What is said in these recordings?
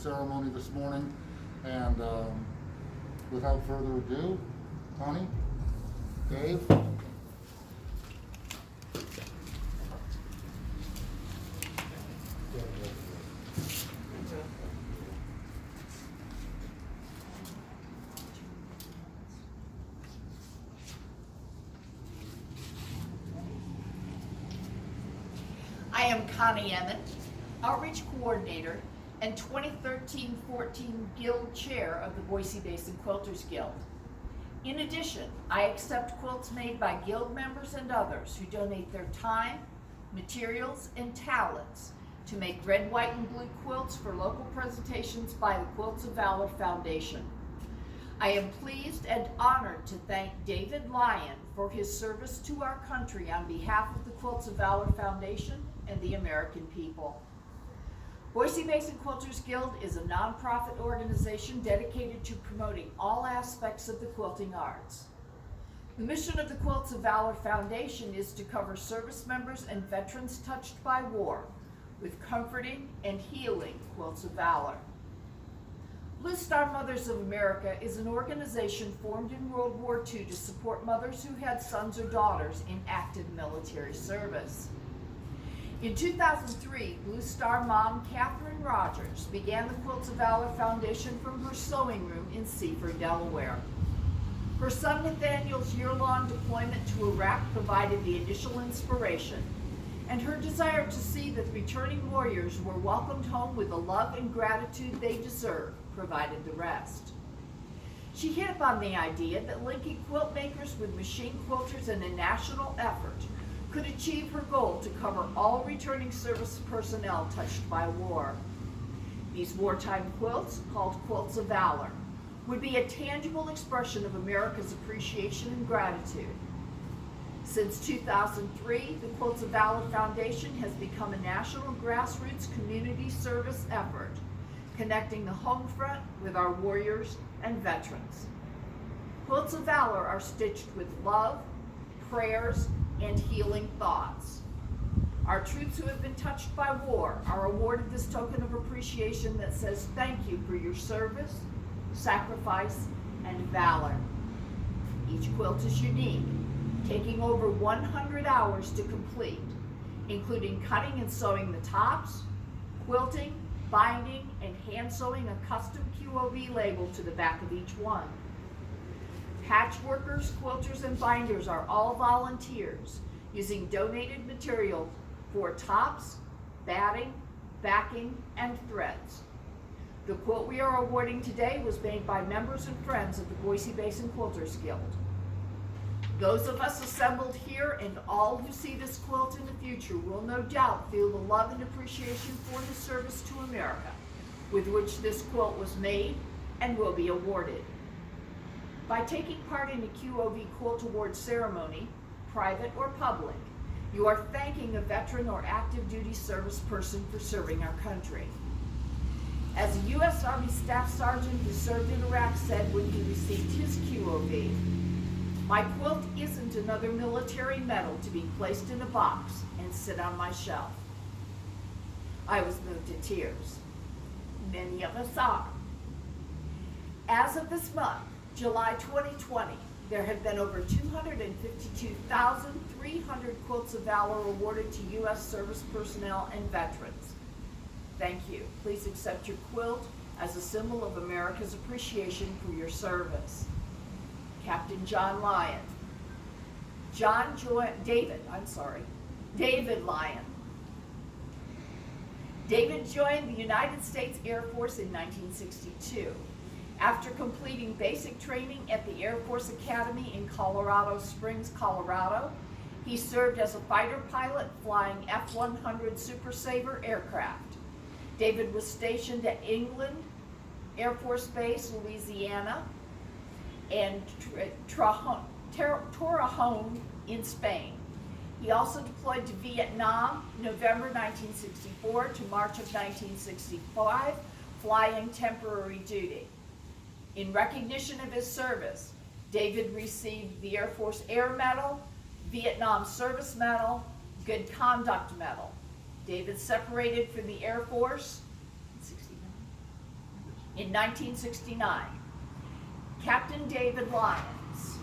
ceremony this morning. And without further ado, Connie, Dave. I am Connie Emmett, Outreach Coordinator and 2013-14 Guild Chair of the Boise Basin Quilters Guild. In addition, I accept quilts made by Guild members and others who donate their time, materials, and talents to make red, white, and blue quilts for local presentations by the Quilts of Valor Foundation. I am pleased and honored to thank David Lyon for his service to our country on behalf of the Quilts of Valor Foundation and the American people. Boise Basin Quilters Guild is a nonprofit organization dedicated to promoting all aspects of the quilting arts. The mission of the Quilts of Valor Foundation is to cover service members and veterans touched by war with comforting and healing quilts of valor. Blue Star Mothers of America is an organization formed in World War II to support mothers who had sons or daughters in active military service. In 2003, Blue Star mom Catherine Rogers began the Quilts of Valor Foundation from her sewing room in Seaford, Delaware. Her son Nathaniel's year-long deployment to Iraq provided the initial inspiration, and her desire to see that returning warriors were welcomed home with the love and gratitude they deserve provided the rest. She hit upon the idea that linking quilt makers with machine quilters in a national effort could achieve her goal to cover all returning service personnel touched by war. These wartime quilts, called Quilts of Valor, would be a tangible expression of America's appreciation and gratitude. Since 2003, the Quilts of Valor Foundation has become a national grassroots community service effort, connecting the home front with our warriors and veterans. Quilts of Valor are stitched with love, prayers, and healing thoughts. Our troops who have been touched by war are awarded this token of appreciation that says thank you for your service, sacrifice, and valor. Each quilt is unique, taking over 100 hours to complete, including cutting and sewing the tops, quilting, binding, and hand sewing a custom QOV label to the back of each one. Patchworkers, quilters, and binders are all volunteers using donated material for tops, batting, backing, and threads. The quilt we are awarding today was made by members and friends of the Boise Basin Quilters Guild. Those of us assembled here and all who see this quilt in the future will no doubt feel the love and appreciation for the service to America with which this quilt was made and will be awarded. By taking part in a QOV Quilt Award ceremony, private or public, you are thanking a veteran or active duty service person for serving our country. As a U.S. Army Staff Sergeant who served in Iraq said when he received his QOV, "My quilt isn't another military medal to be placed in a box and sit on my shelf." I was moved to tears. Many of us are. As of this month, July 2020, there have been over 252,300 Quilts of Valor awarded to U.S. service personnel and veterans. Thank you. Please accept your quilt as a symbol of America's appreciation for your service. Captain John Lyon. David Lyon. David joined the United States Air Force in 1962. After completing basic training at the Air Force Academy in Colorado Springs, Colorado, he served as a fighter pilot flying F-100 Super Sabre aircraft. David was stationed at England Air Force Base, Louisiana, and Torrejon in Spain. He also deployed to Vietnam, November 1964 to March of 1965, flying temporary duty. In recognition of his service, David received the Air Force Air Medal, Vietnam Service Medal, Good Conduct Medal. David separated from the Air Force in 69. In 1969, Captain David Lyons.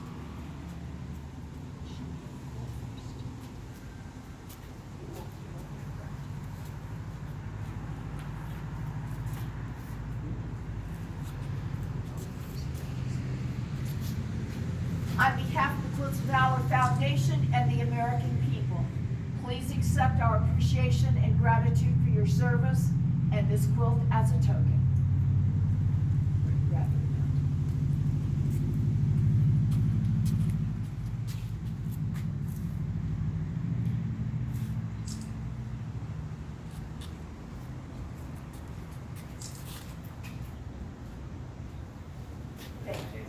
On behalf of the Quilt's Valor Foundation and the American people, please accept our appreciation and gratitude for your service and this quilt as a token. Thank you.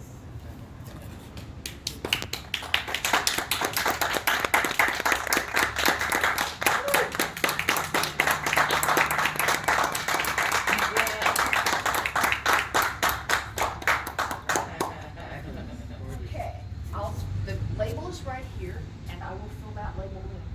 Okay, the label is right here, and I will fill that label in.